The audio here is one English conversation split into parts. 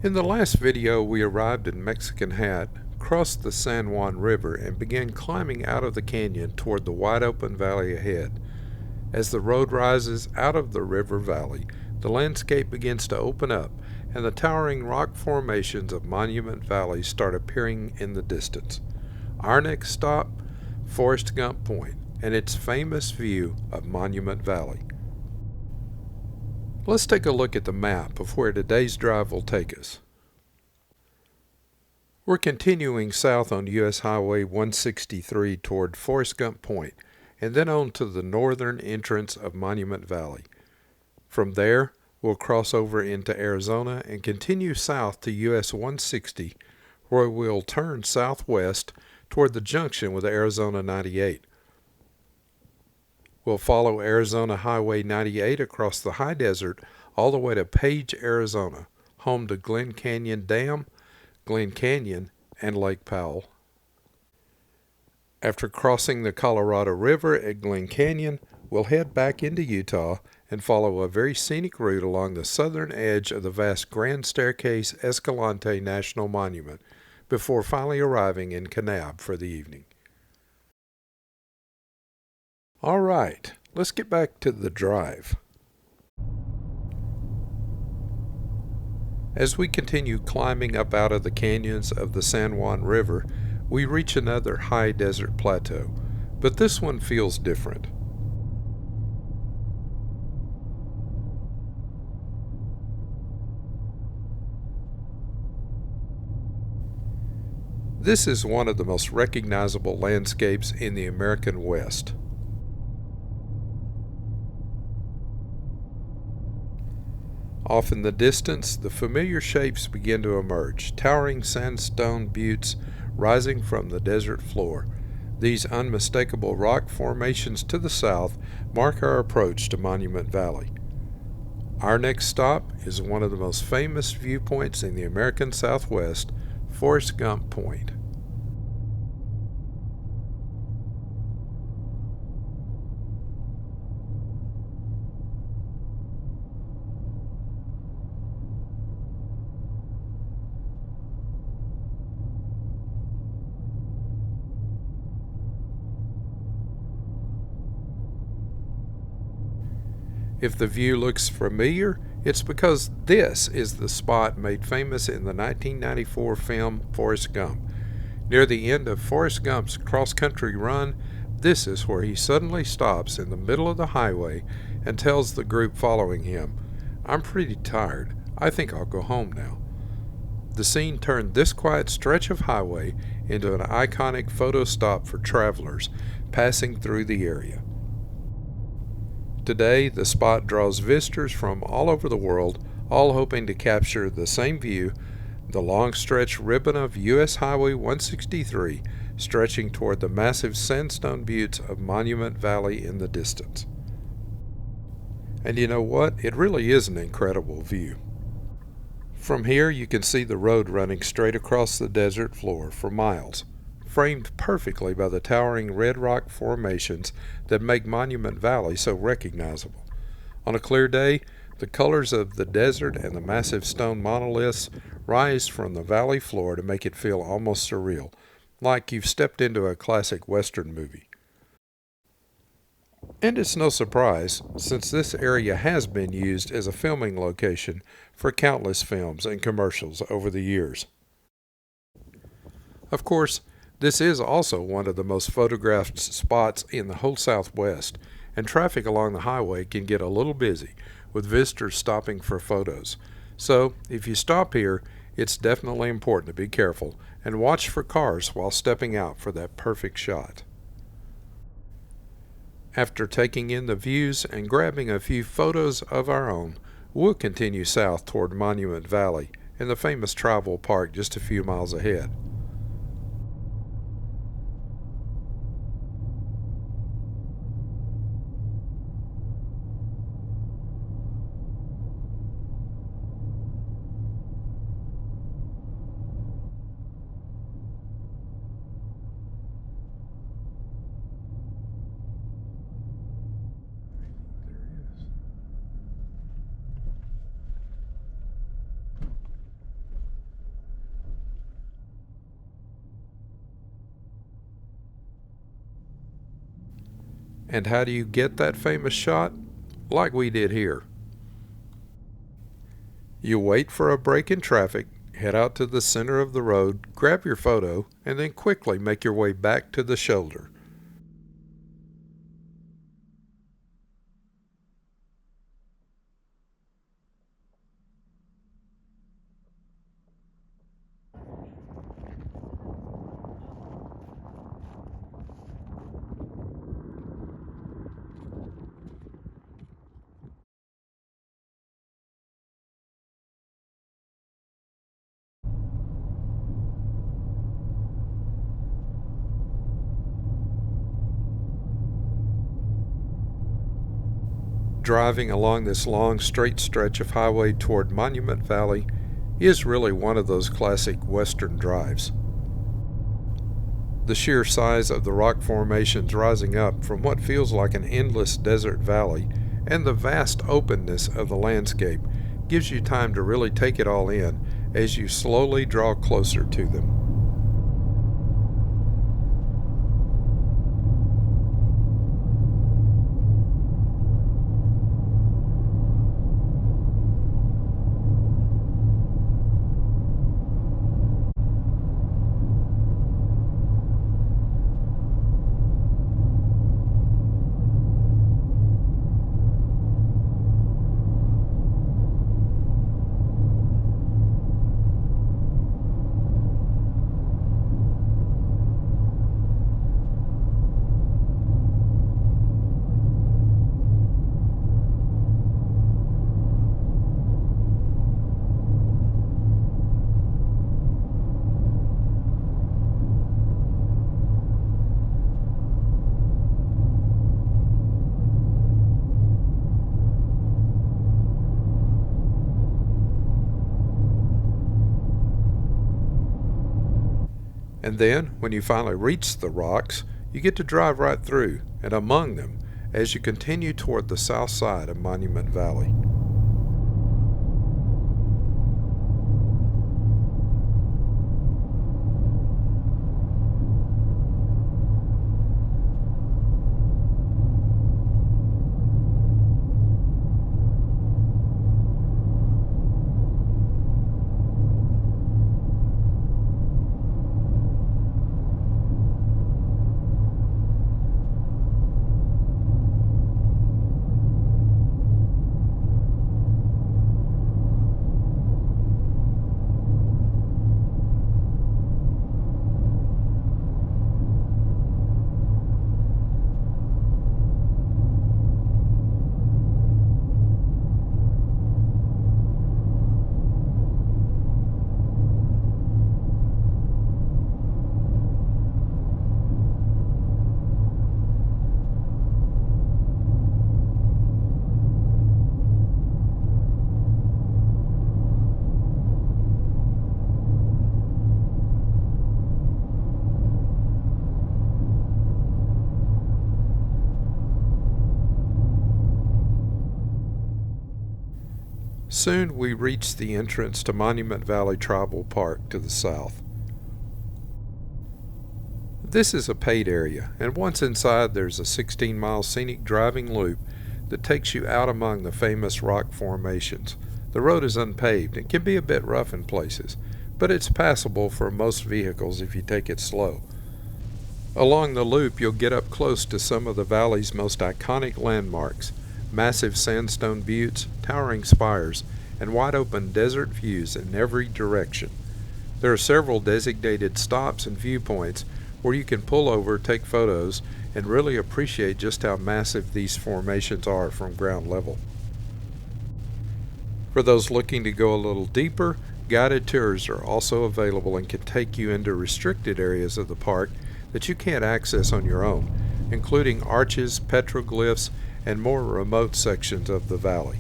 In the last video, we arrived in Mexican Hat, crossed the San Juan River, and began climbing out of the canyon toward the wide open valley ahead. As the road rises out of the river valley, the landscape begins to open up, and the towering rock formations of Monument Valley start appearing in the distance. Our next stop, Forrest Gump Point, and its famous view of Monument Valley. Let's take a look at the map of where today's drive will take us. We're continuing south on U.S. Highway 163 toward Forrest Gump Point, and then on to the northern entrance of Monument Valley. From there, we'll cross over into Arizona and continue south to US 160, where we'll turn southwest toward the junction with Arizona 98. We'll follow Arizona Highway 98 across the high desert all the way to Page, Arizona, home to Glen Canyon Dam, Glen Canyon, and Lake Powell. After crossing the Colorado River at Glen Canyon, we'll head back into Utah and follow a very scenic route along the southern edge of the vast Grand Staircase-Escalante National Monument before finally arriving in Kanab for the evening. All right, let's get back to the drive. As we continue climbing up out of the canyons of the San Juan River, we reach another high desert plateau, but this one feels different. This is one of the most recognizable landscapes in the American West. Off in the distance, the familiar shapes begin to emerge, towering sandstone buttes rising from the desert floor. These unmistakable rock formations to the south mark our approach to Monument Valley. Our next stop is one of the most famous viewpoints in the American Southwest, Forrest Gump Point. If the view looks familiar, it's because this is the spot made famous in the 1994 film Forrest Gump. Near the end of Forrest Gump's cross-country run, this is where he suddenly stops in the middle of the highway and tells the group following him, "I'm pretty tired. I think I'll go home now." The scene turned this quiet stretch of highway into an iconic photo stop for travelers passing through the area. Today, the spot draws visitors from all over the world, all hoping to capture the same view, the long stretch ribbon of U.S. Highway 163 stretching toward the massive sandstone buttes of Monument Valley in the distance. And you know what? It really is an incredible view. From here, you can see the road running straight across the desert floor for miles, framed perfectly by the towering red rock formations that make Monument Valley so recognizable. On a clear day, the colors of the desert and the massive stone monoliths rise from the valley floor to make it feel almost surreal, like you've stepped into a classic Western movie. And it's no surprise, since this area has been used as a filming location for countless films and commercials over the years. Of course, this is also one of the most photographed spots in the whole Southwest, and traffic along the highway can get a little busy, with visitors stopping for photos. So, if you stop here, it's definitely important to be careful and watch for cars while stepping out for that perfect shot. After taking in the views and grabbing a few photos of our own, we'll continue south toward Monument Valley and the famous tribal park just a few miles ahead. And how do you get that famous shot? Like we did here. You wait for a break in traffic, head out to the center of the road, grab your photo, and then quickly make your way back to the shoulder. Driving along this long straight stretch of highway toward Monument Valley is really one of those classic western drives. The sheer size of the rock formations rising up from what feels like an endless desert valley and the vast openness of the landscape gives you time to really take it all in as you slowly draw closer to them. And then, when you finally reach the rocks, you get to drive right through and among them as you continue toward the south side of Monument Valley. Soon we reach the entrance to Monument Valley Tribal Park to the south. This is a paid area, and once inside there's a 16-mile scenic driving loop that takes you out among the famous rock formations. The road is unpaved and can be a bit rough in places, but it's passable for most vehicles if you take it slow. Along the loop you'll get up close to some of the valley's most iconic landmarks: massive sandstone buttes, towering spires, and wide-open desert views in every direction. There are several designated stops and viewpoints where you can pull over, take photos, and really appreciate just how massive these formations are from ground level. For those looking to go a little deeper, guided tours are also available and can take you into restricted areas of the park that you can't access on your own, including arches, petroglyphs, and more remote sections of the valley.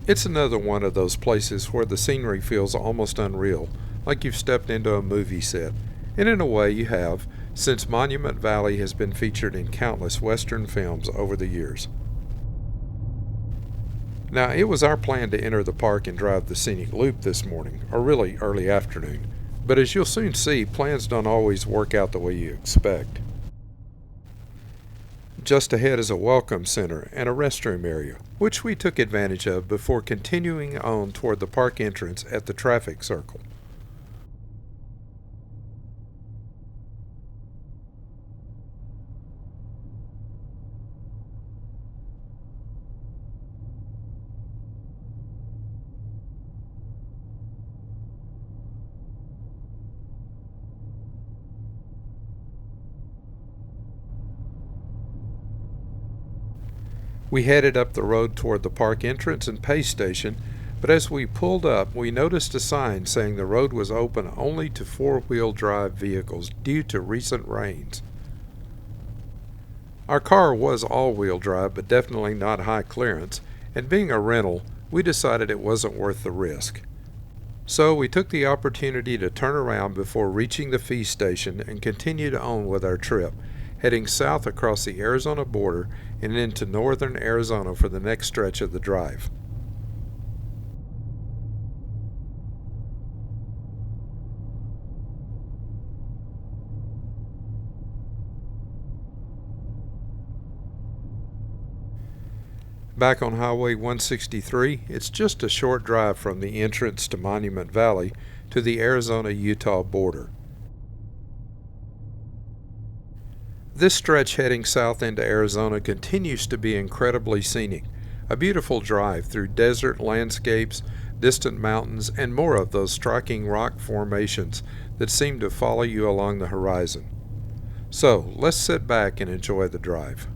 It's another one of those places where the scenery feels almost unreal, like you've stepped into a movie set, and in a way you have, since Monument Valley has been featured in countless Western films over the years. Now, it was our plan to enter the park and drive the scenic loop this morning, or really early afternoon, but as you'll soon see, plans don't always work out the way you expect. Just ahead is a welcome center and a restroom area, which we took advantage of before continuing on toward the park entrance at the traffic circle. We headed up the road toward the park entrance and pay station, but as we pulled up, we noticed a sign saying the road was open only to four-wheel drive vehicles due to recent rains. Our car was all-wheel drive, but definitely not high clearance, and being a rental, we decided it wasn't worth the risk. So we took the opportunity to turn around before reaching the fee station and continued on with our trip, heading south across the Arizona border and into northern Arizona for the next stretch of the drive. Back on Highway 163, it's just a short drive from the entrance to Monument Valley to the Arizona-Utah border. This stretch heading south into Arizona continues to be incredibly scenic, a beautiful drive through desert landscapes, distant mountains, and more of those striking rock formations that seem to follow you along the horizon. So, let's sit back and enjoy the drive.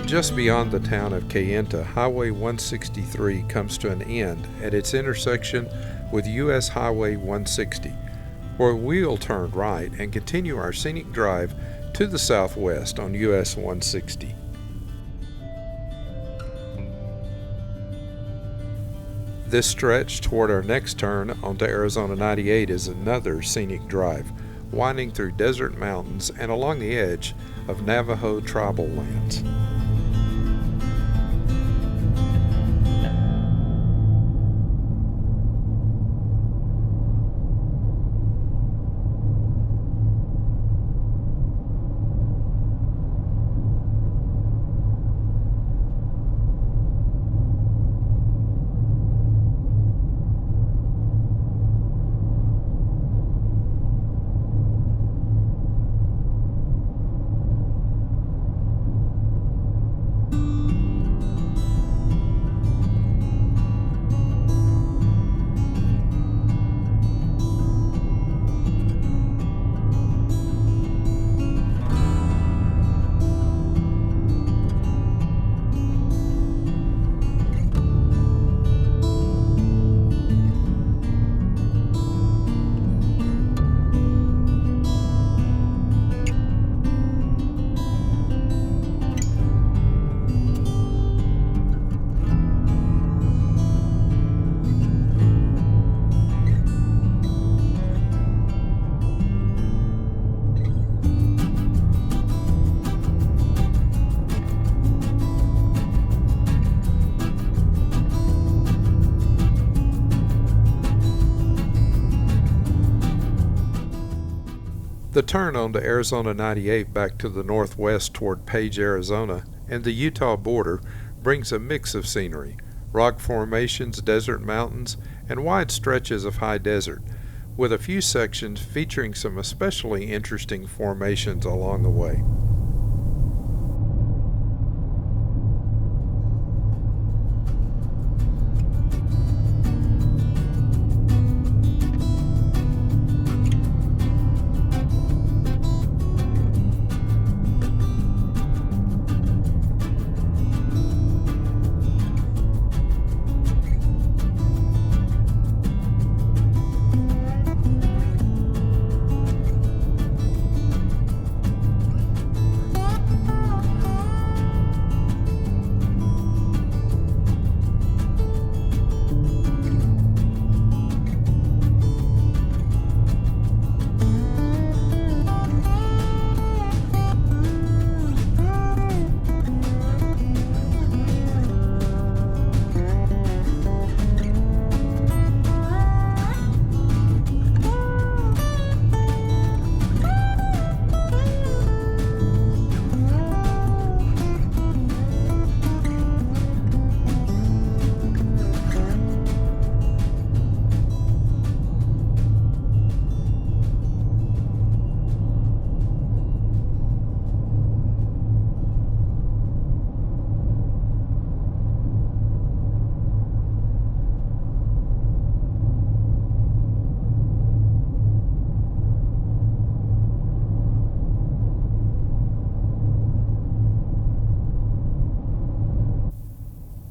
Just beyond the town of Kayenta, Highway 163 comes to an end at its intersection with U.S. Highway 160, where we'll turn right and continue our scenic drive to the southwest on U.S. 160. This stretch toward our next turn onto Arizona 98 is another scenic drive, winding through desert mountains and along the edge of Navajo tribal lands. The turn onto Arizona 98 back to the northwest toward Page, Arizona, and the Utah border brings a mix of scenery, rock formations, desert mountains, and wide stretches of high desert, with a few sections featuring some especially interesting formations along the way.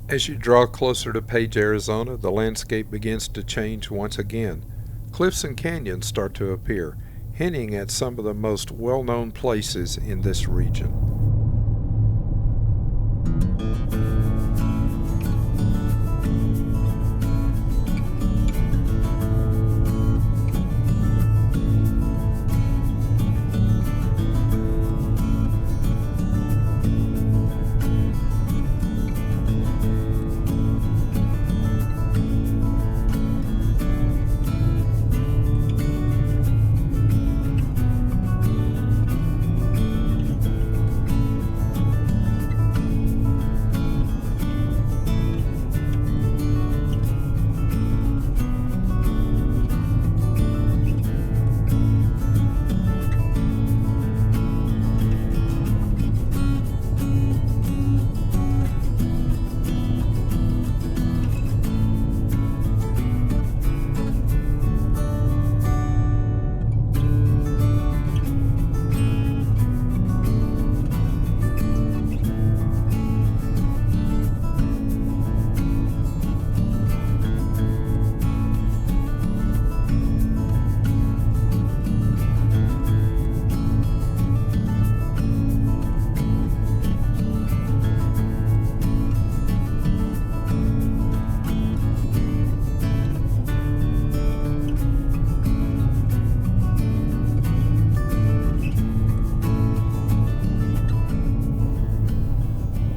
As you draw closer to Page, Arizona, the landscape begins to change once again. Cliffs and canyons start to appear, hinting at some of the most well-known places in this region.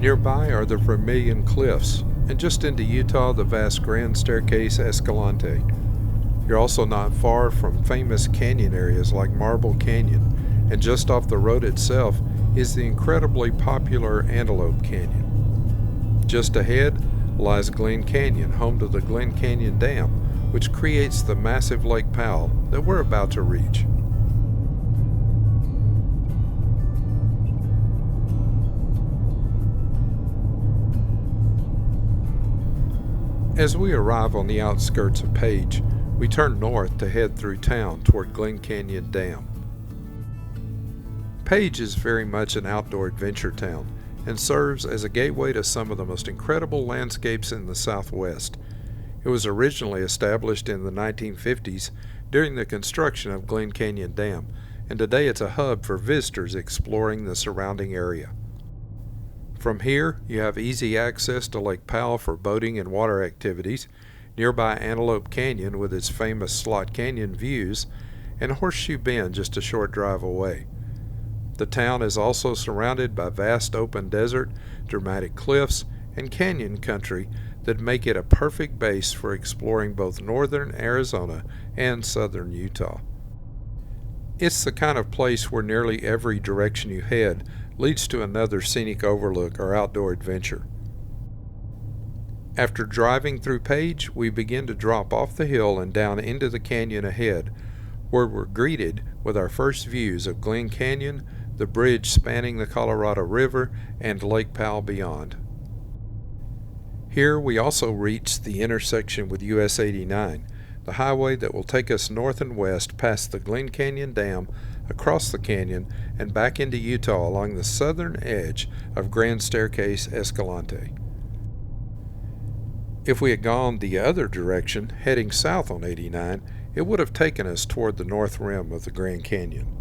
Nearby are the Vermilion Cliffs, and just into Utah, the vast Grand Staircase-Escalante. You're also not far from famous canyon areas like Marble Canyon, and just off the road itself is the incredibly popular Antelope Canyon. Just ahead lies Glen Canyon, home to the Glen Canyon Dam, which creates the massive Lake Powell that we're about to reach. As we arrive on the outskirts of Page, we turn north to head through town toward Glen Canyon Dam. Page is very much an outdoor adventure town and serves as a gateway to some of the most incredible landscapes in the Southwest. It was originally established in the 1950s during the construction of Glen Canyon Dam, and today it's a hub for visitors exploring the surrounding area. From here, you have easy access to Lake Powell for boating and water activities, nearby Antelope Canyon with its famous Slot Canyon views, and Horseshoe Bend just a short drive away. The town is also surrounded by vast open desert, dramatic cliffs, and canyon country that make it a perfect base for exploring both northern Arizona and southern Utah. It's the kind of place where nearly every direction you head leads to another scenic overlook or outdoor adventure. After driving through Page, we begin to drop off the hill and down into the canyon ahead, where we're greeted with our first views of Glen Canyon, the bridge spanning the Colorado River, and Lake Powell beyond. Here we also reach the intersection with US 89, the highway that will take us north and west past the Glen Canyon Dam, across the canyon, and back into Utah along the southern edge of Grand Staircase-Escalante. If we had gone the other direction, heading south on 89, it would have taken us toward the north rim of the Grand Canyon.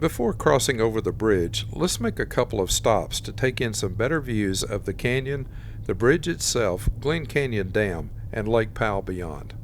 Before crossing over the bridge, let's make a couple of stops to take in some better views of the canyon, the bridge itself, Glen Canyon Dam, and Lake Powell beyond.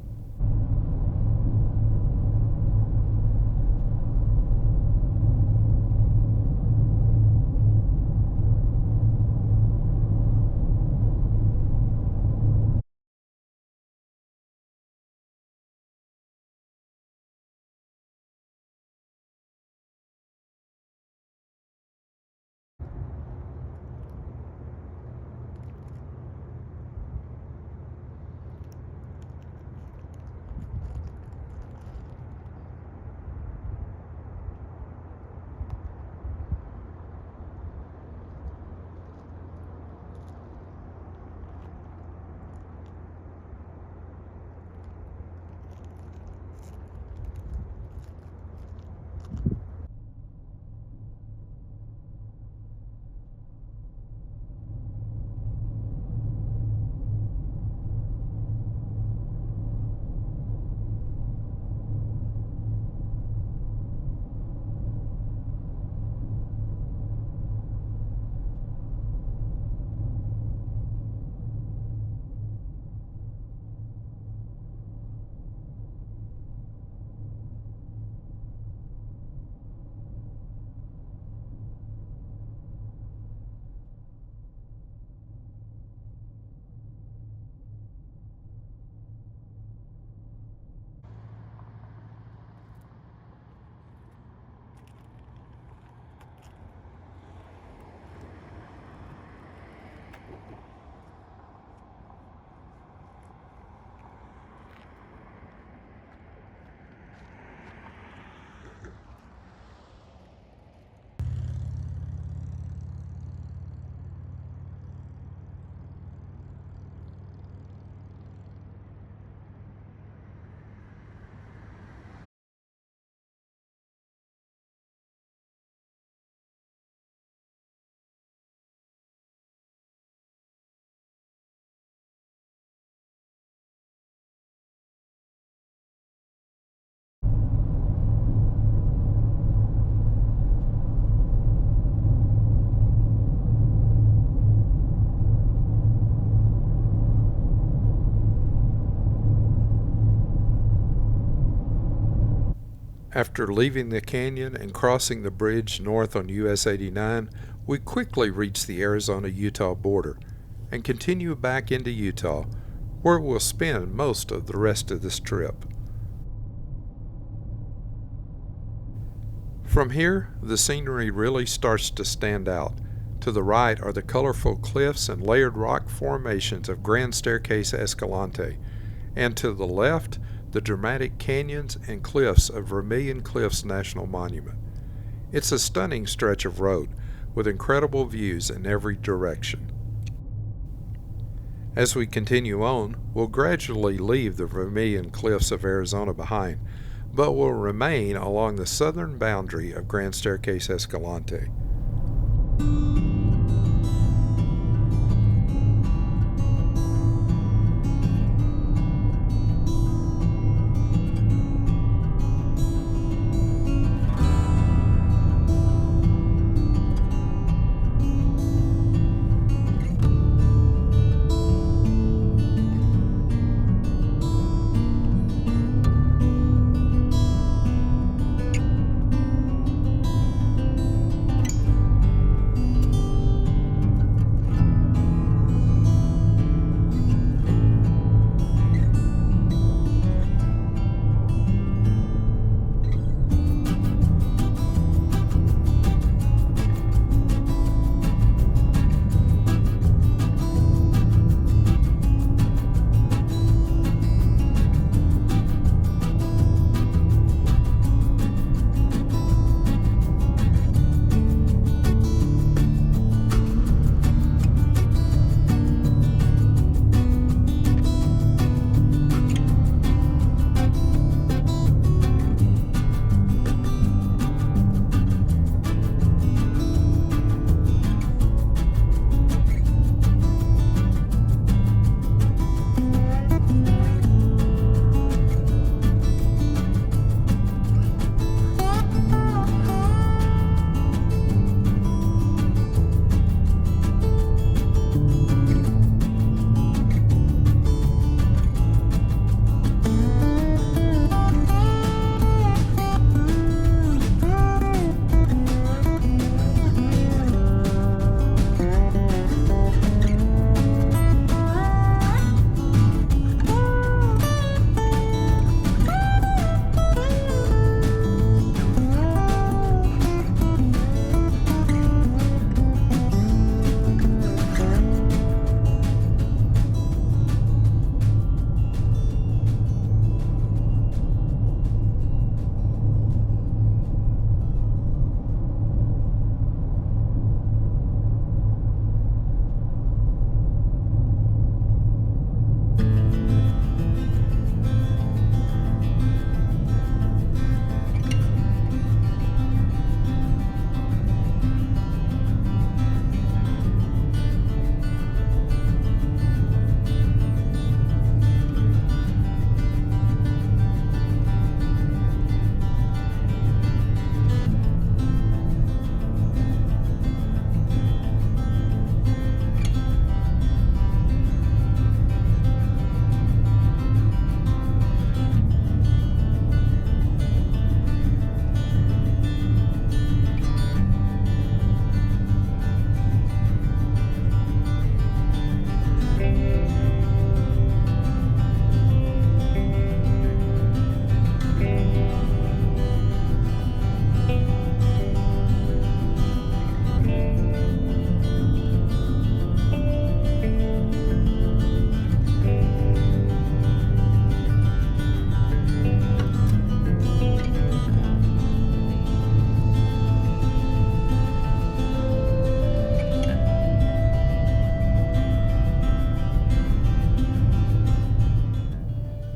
After leaving the canyon and crossing the bridge north on US 89, we quickly reach the Arizona-Utah border and continue back into Utah, where we'll spend most of the rest of this trip. From here, the scenery really starts to stand out. To the right are the colorful cliffs and layered rock formations of Grand Staircase-Escalante, and to the left, the dramatic canyons and cliffs of Vermilion Cliffs National Monument. It's a stunning stretch of road with incredible views in every direction. As we continue on, we'll gradually leave the Vermilion Cliffs of Arizona behind, but will remain along the southern boundary of Grand Staircase-Escalante.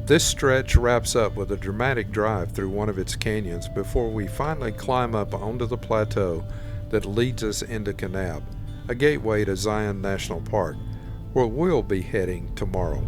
This stretch wraps up with a dramatic drive through one of its canyons before we finally climb up onto the plateau that leads us into Kanab, a gateway to Zion National Park, where we'll be heading tomorrow.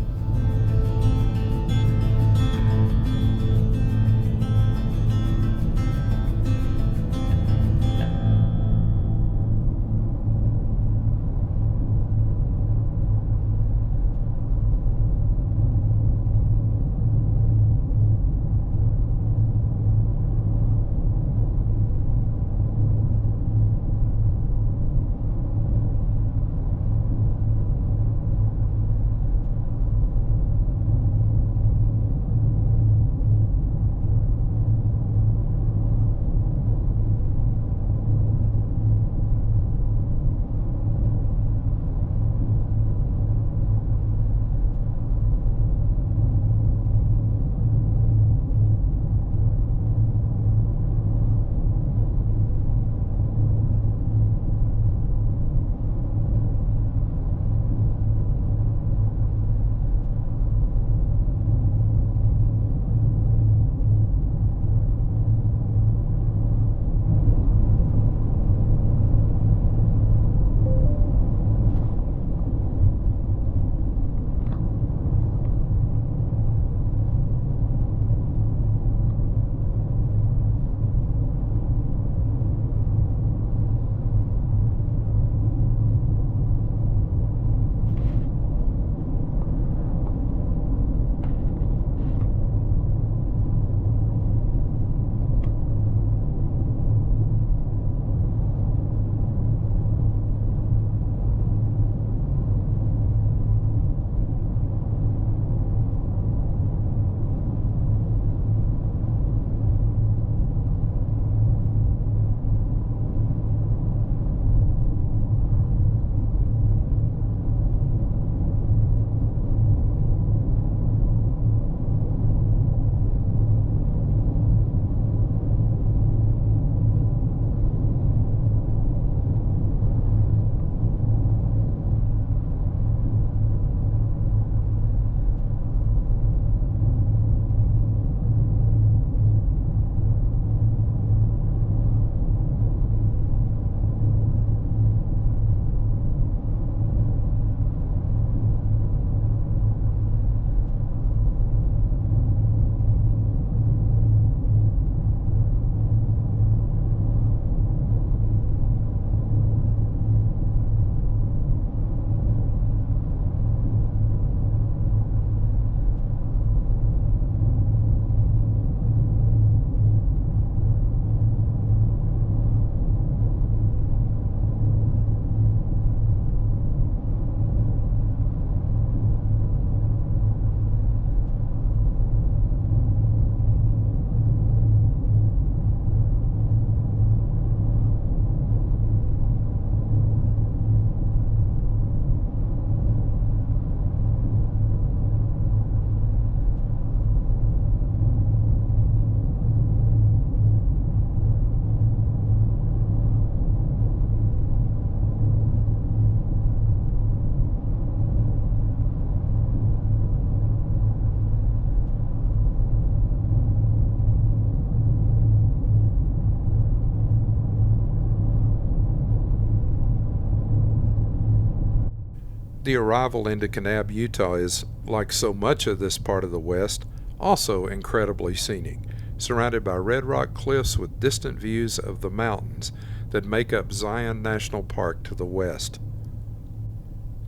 The arrival into Kanab, Utah is, like so much of this part of the West, also incredibly scenic, surrounded by red rock cliffs with distant views of the mountains that make up Zion National Park to the west.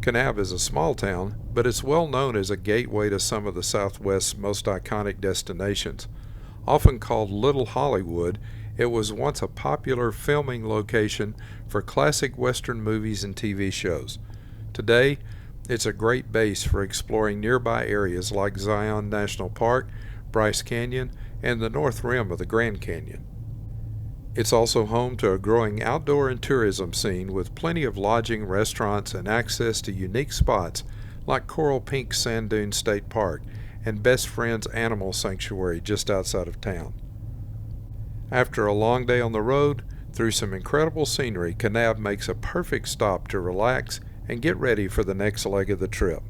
Kanab is a small town, but it's well known as a gateway to some of the Southwest's most iconic destinations. Often called Little Hollywood, it was once a popular filming location for classic Western movies and TV shows. Today, it's a great base for exploring nearby areas like Zion National Park, Bryce Canyon, and the north rim of the Grand Canyon. It's also home to a growing outdoor and tourism scene with plenty of lodging, restaurants, and access to unique spots like Coral Pink Sand Dune State Park and Best Friends Animal Sanctuary just outside of town. After a long day on the road, through some incredible scenery, Kanab makes a perfect stop to relax and get ready for the next leg of the trip.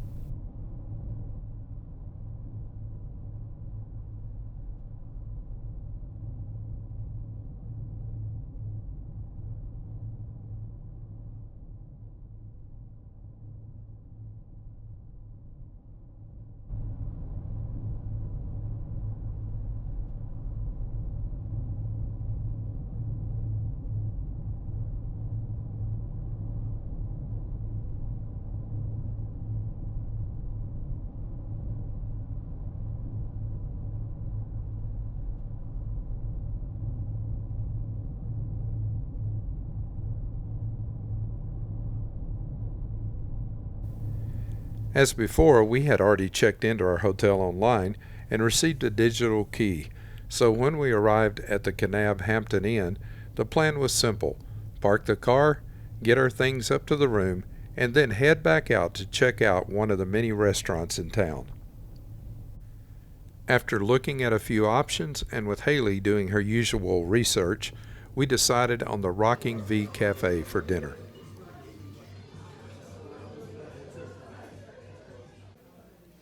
As before, we had already checked into our hotel online and received a digital key, so when we arrived at the Kanab Hampton Inn, the plan was simple: park the car, get our things up to the room, and then head back out to check out one of the many restaurants in town. After looking at a few options and with Haley doing her usual research, we decided on the Rocking V Cafe for dinner.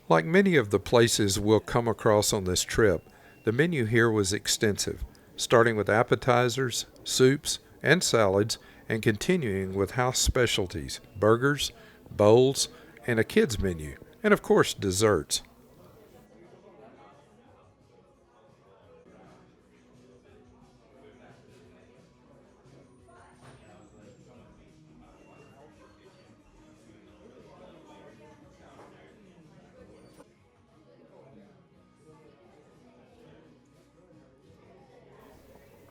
Like many of the places we'll come across on this trip, the menu here was extensive, starting with appetizers, soups, and salads, and continuing with house specialties, burgers, bowls, and a kids menu, and of course desserts.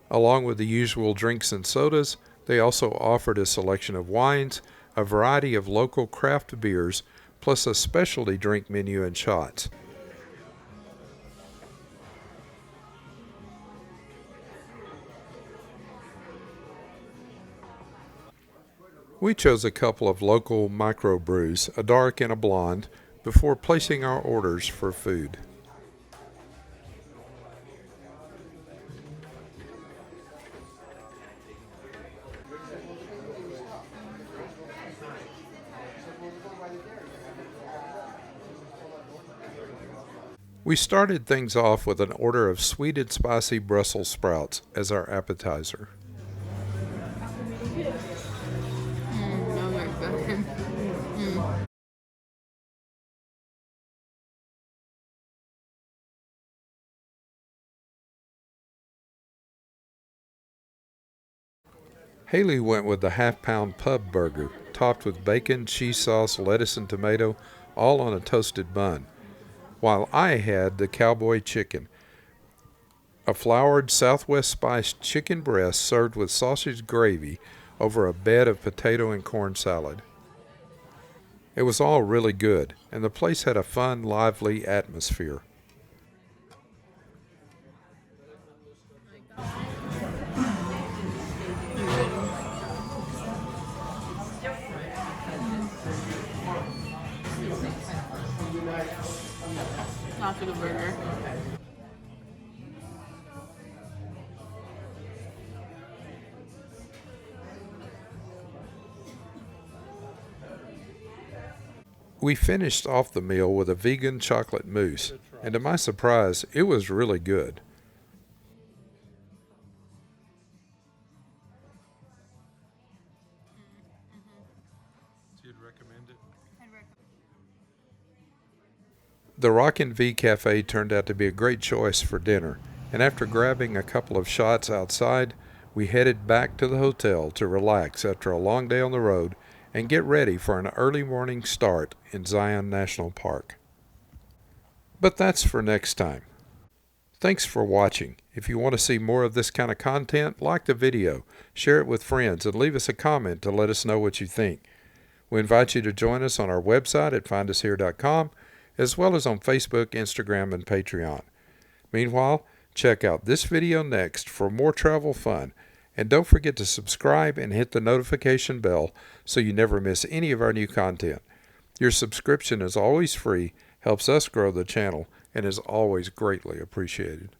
Along with the usual drinks and sodas, they also offered a selection of wines, a variety of local craft beers, plus a specialty drink menu and shots. We chose a couple of local microbrews, a dark and a blonde, before placing our orders for food. We started things off with an order of sweet and spicy Brussels sprouts as our appetizer. Those are good. Haley went with the half-pound pub burger, topped with bacon, cheese sauce, lettuce, and tomato, all on a toasted bun, while I had the cowboy chicken, a floured Southwest spiced chicken breast served with sausage gravy over a bed of potato and corn salad. It was all really good, and the place had a fun, lively atmosphere. Not for the burger. We finished off the meal with a vegan chocolate mousse, and to my surprise, it was really good. So you'd recommend it? The Rockin' V Cafe turned out to be a great choice for dinner, and after grabbing a couple of shots outside, we headed back to the hotel to relax after a long day on the road and get ready for an early morning start in Zion National Park. But that's for next time. Thanks for watching. If you want to see more of this kind of content, like the video, share it with friends, and leave us a comment to let us know what you think. We invite you to join us on our website at findushere.com, as well as on Facebook, Instagram, and Patreon. Meanwhile, check out this video next for more travel fun, and don't forget to subscribe and hit the notification bell so you never miss any of our new content. Your subscription is always free, helps us grow the channel, and is always greatly appreciated.